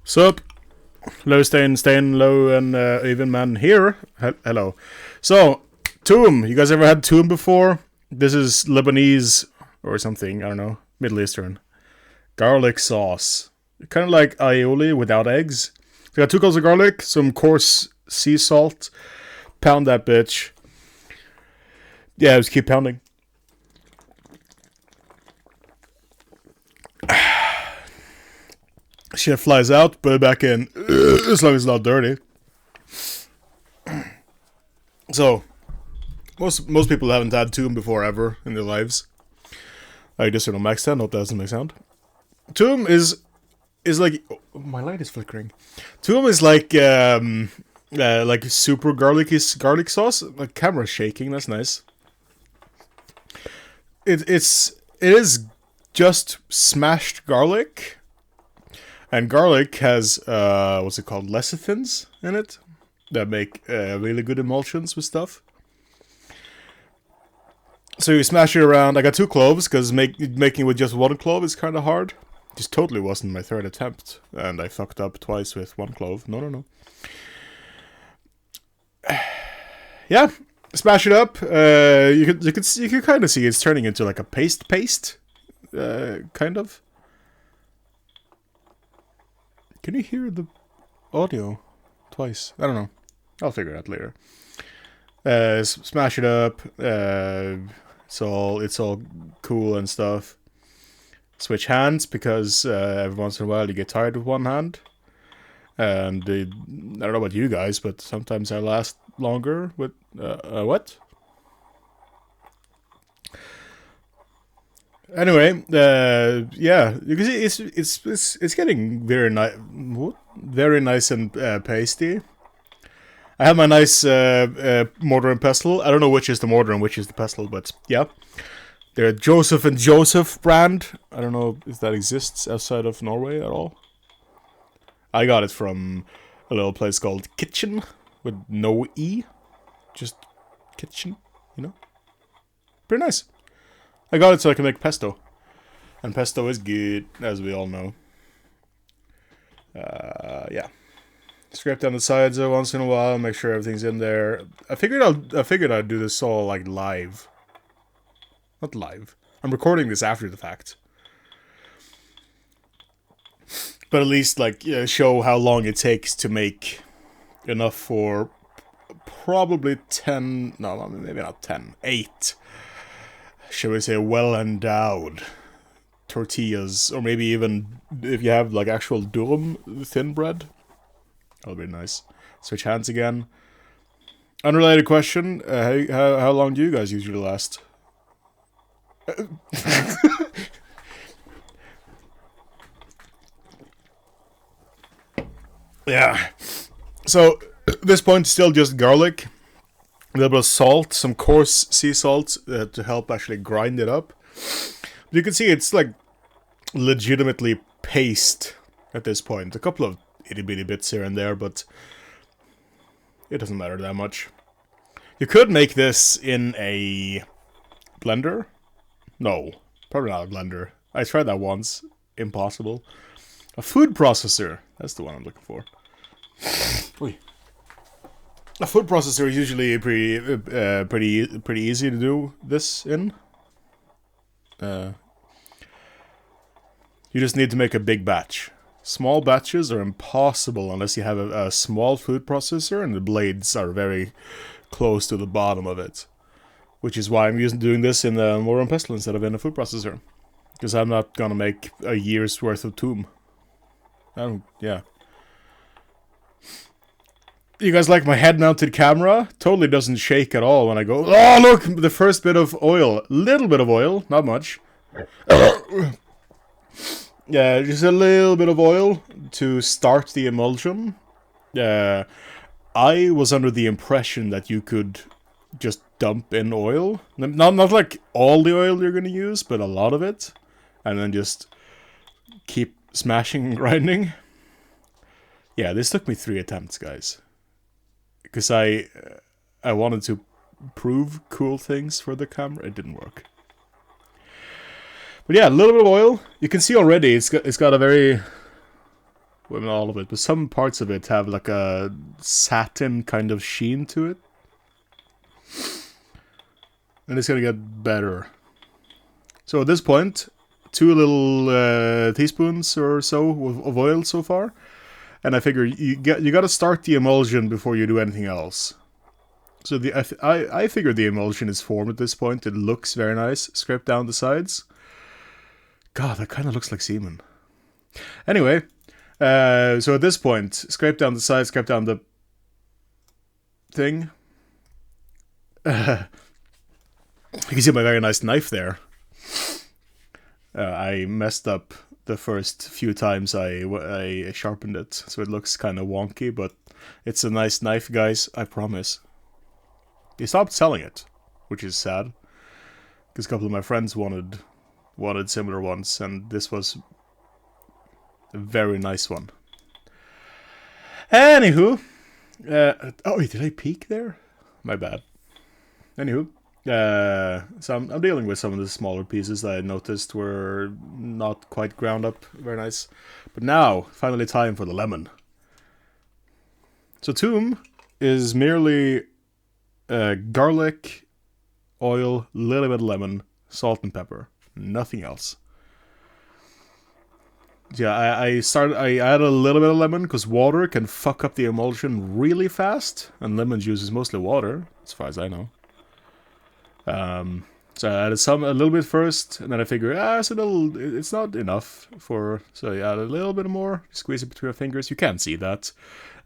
Sup? Low staying low and even man here. Hello. So, Toum. You guys ever had Toum before? This is Lebanese or something. I don't know. Middle Eastern. Garlic sauce. Kind of like aioli without eggs. So I got 2 cloves of garlic, some coarse sea salt. Pound that bitch. Yeah, just keep pounding. Shit flies out, put it back in, as long as it's not dirty. So, most people haven't had Toum before ever in their lives. I just on max 10, hope that doesn't make sound. Toum is like, oh, my light is flickering. Toum is like super garlic sauce. My camera's shaking, that's nice. It is just smashed garlic. And garlic has, what's it called, lecithins in it that make really good emulsions with stuff. So you smash it around. I got 2 cloves because making with just 1 clove is kind of hard. This totally wasn't my 3rd attempt, and I fucked up twice with 1 clove. No. Yeah, smash it up. You can kind of see it's turning into like a paste, kind of. Can you hear the audio twice? I don't know. I'll figure it out later. Smash it up. It's all cool and stuff. Switch hands because every once in a while you get tired with one hand. And I don't know about you guys, but sometimes I last longer with what? Anyway, yeah, you can see it's getting very nice and pasty. I have my nice mortar and pestle. I don't know which is the mortar and which is the pestle, but yeah, they're Joseph and Joseph brand. I don't know if that exists outside of Norway at all. I got it from a little place called Kitchen with no E, just Kitchen, you know, pretty nice. I got it so I can make pesto. And pesto is good, as we all know. Yeah. Scrape down the sides once in a while, make sure everything's in there. I figured I'd do this all like live. Not live. I'm recording this after the fact. But at least like show how long it takes to make enough for probably 10, no, maybe not 10, 8. Shall we say well-endowed tortillas, or maybe even if you have like actual durum thin bread, that'll be nice. Switch hands again. Unrelated question: how long do you guys usually last? Yeah. So at this point, still just garlic. A little bit of salt, some coarse sea salt to help actually grind it up. But you can see it's like legitimately paste at this point. A couple of itty bitty bits here and there, but it doesn't matter that much. You could make this in a blender. No, probably not a blender. I tried that once. Impossible. A food processor. That's the one I'm looking for. Oy. A food processor is usually pretty easy to do this in. You just need to make a big batch. Small batches are impossible unless you have a small food processor and the blades are very close to the bottom of it. Which is why I'm doing this in a mortar and pestle instead of in a food processor. Because I'm not gonna make a year's worth of Toum. Yeah. You guys like my head-mounted camera? Totally doesn't shake at all when I go, oh, look! The first bit of oil. Little bit of oil, not much. Yeah, just a little bit of oil to start the emulsion. I was under the impression that you could just dump in oil. Not like all the oil you're gonna use, but a lot of it. And then just keep smashing and grinding. Yeah, this took me 3 attempts, guys. Because I wanted to prove cool things for the camera. It didn't work. But yeah, a little bit of oil. You can see already it's got a very Well, not all of it, but some parts of it have like a satin kind of sheen to it. And it's gonna get better. So at this point, 2 little teaspoons or so of oil so far. And I figure you gotta start the emulsion before you do anything else. So I figure the emulsion is formed at this point. It looks very nice. Scrape down the sides. God, that kind of looks like semen. Anyway, so at this point, scrape down the sides, scrape down the thing. You can see my very nice knife there. I messed up the first few times I sharpened it, so it looks kind of wonky, but it's a nice knife, guys, I promise. They stopped selling it, which is sad, because a couple of my friends wanted similar ones, and this was a very nice one. Anywho, oh wait, did I peek there? My bad. Anywho, so I'm dealing with some of the smaller pieces that I noticed were not quite ground up very nice. But now, finally time for the lemon. So Toum is merely garlic, oil, little bit of lemon, salt and pepper. Nothing else. Yeah, I added a little bit of lemon because water can fuck up the emulsion really fast, and lemon juice is mostly water, as far as I know. So I added a little bit first, and then I figured, it's not enough so I added a little bit more, squeeze it between your fingers. You can't see that.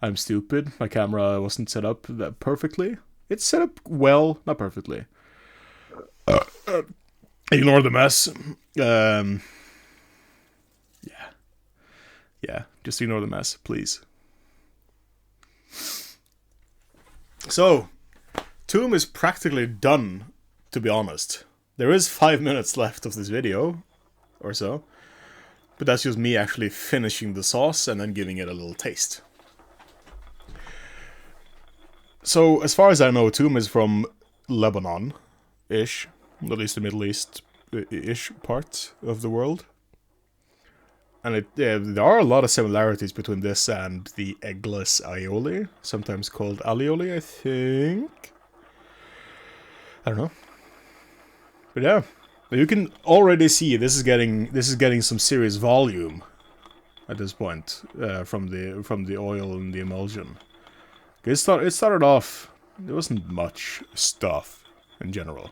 I'm stupid. My camera wasn't set up that perfectly. It's set up well, not perfectly. Ignore the mess. Yeah, just ignore the mess, please. So, Toum is practically done, to be honest. There is 5 minutes left of this video, or so. But that's just me actually finishing the sauce and then giving it a little taste. So, as far as I know, Toum is from Lebanon-ish. At least the Middle East-ish part of the world. And there are a lot of similarities between this and the eggless aioli, sometimes called alioli, I think. I don't know. But yeah, you can already see this is getting some serious volume at this point from the oil and the emulsion. It started off, there wasn't much stuff in general.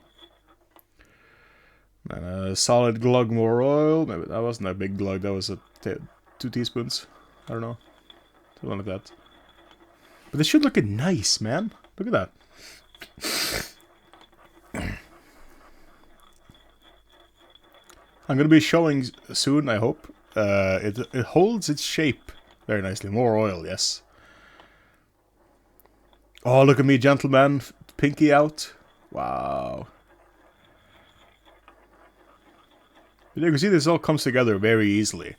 And a solid glug more oil. Maybe that wasn't a big glug, that was 2 teaspoons. I don't know. Something like that. But this should look nice, man. Look at that. I'm going to be showing soon, I hope. It holds its shape very nicely. More oil, yes. Oh, look at me, gentlemen. Pinky out. Wow. You can see this all comes together very easily.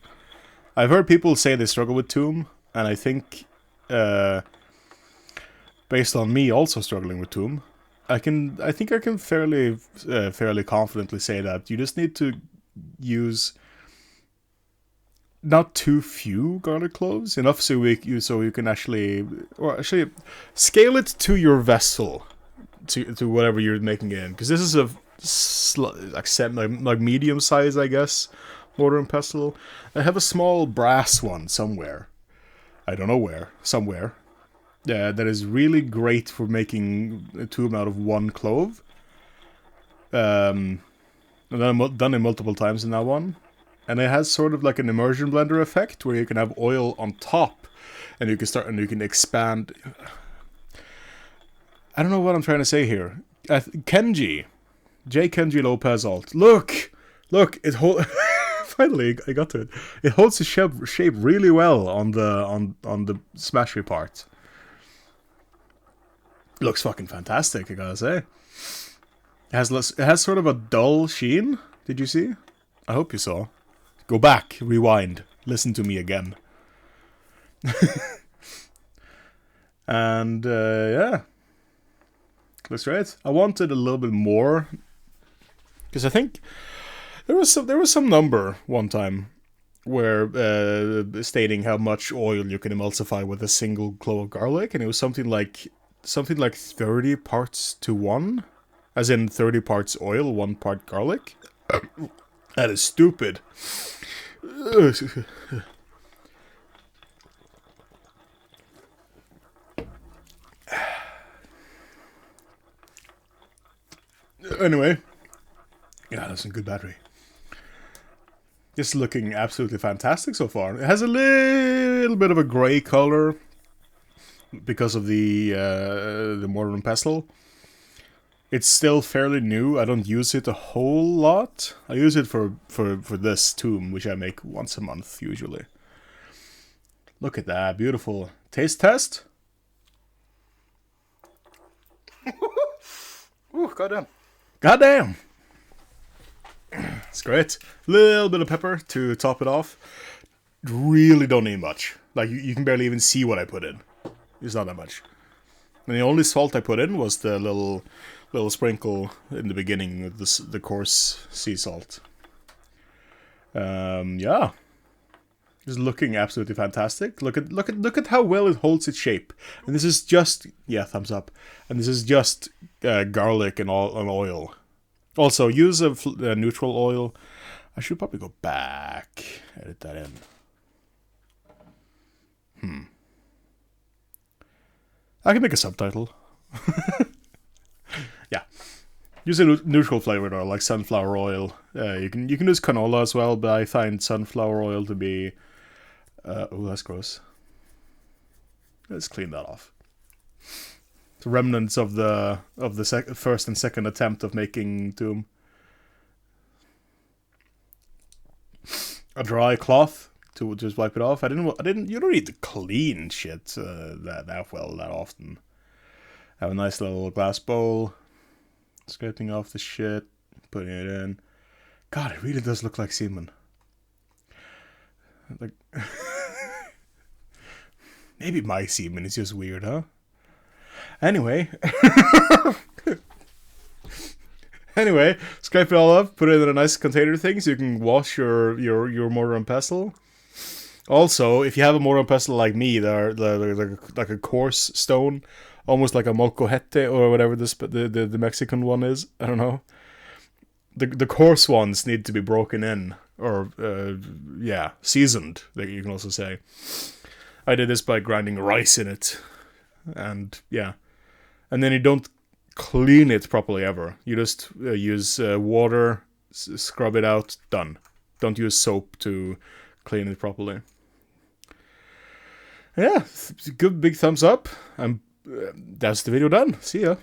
I've heard people say they struggle with Toum, and I think, based on me also struggling with Toum, I think I can fairly confidently say that you just need to use not too few garlic cloves, enough so you can actually scale it to your vessel, to whatever you're making it in, because this is a like medium size, I guess, mortar and pestle. I have a small brass one somewhere. I don't know where. Somewhere. That is really great for making a Toum out of 1 clove. And then I've done it multiple times in that one. And it has sort of like an immersion blender effect where you can have oil on top, and you can expand. I don't know what I'm trying to say here. Kenji. J. Kenji Lopez Alt. Look, it holds. Finally, I got to it. It holds the shape really well on the smashy part. Looks fucking fantastic, I gotta say. It has sort of a dull sheen. Did you see? I hope you saw. Go back, rewind, listen to me again. And yeah, looks great. I wanted a little bit more. Because I think there was some number one time where stating how much oil you can emulsify with a single clove of garlic, and it was something like 30 parts to 1, as in 30 parts oil, 1 part garlic. That is stupid. Anyway, yeah, that's a good battery. It's looking absolutely fantastic so far. It has a little bit of a gray color because of the mortar and pestle. It's still fairly new. I don't use it a whole lot. I use it for this Toum, which I make once a month usually. Look at that, beautiful. Taste test? Ooh, goddamn. Goddamn! It's great. Little bit of pepper to top it off. Really don't need much. Like, you can barely even see what I put in. It's not that much. And the only salt I put in was the little sprinkle in the beginning with the coarse sea salt. Yeah. It's looking absolutely fantastic. Look at how well it holds its shape. And this is just, yeah, thumbs up. And this is just garlic and oil. Also, use a neutral oil. I should probably go back, edit that in. I can make a subtitle. Yeah. Use a neutral flavored oil, like sunflower oil. You can use canola as well, but I find sunflower oil to be... oh, that's gross. Let's clean that off. The remnants of the first and second attempt of making Toum. A dry cloth to just wipe it off. You don't need to clean shit that often. Have a nice little glass bowl. Scraping off the shit, putting it in. God, it really does look like semen. Like, maybe my semen is just weird, huh? Anyway. Anyway, scrape it all up, put it in a nice container thing so you can wash your mortar and pestle. Also, if you have a mortar and pestle like me, they're like a coarse stone, almost like a molcajete or whatever the Mexican one is. I don't know. The coarse ones need to be broken in, or yeah, seasoned. You can also say. I did this by grinding rice in it, and yeah, and then you don't clean it properly ever. You just use water, scrub it out, done. Don't use soap to clean it properly. Yeah, good big thumbs up. That's the video done. See ya.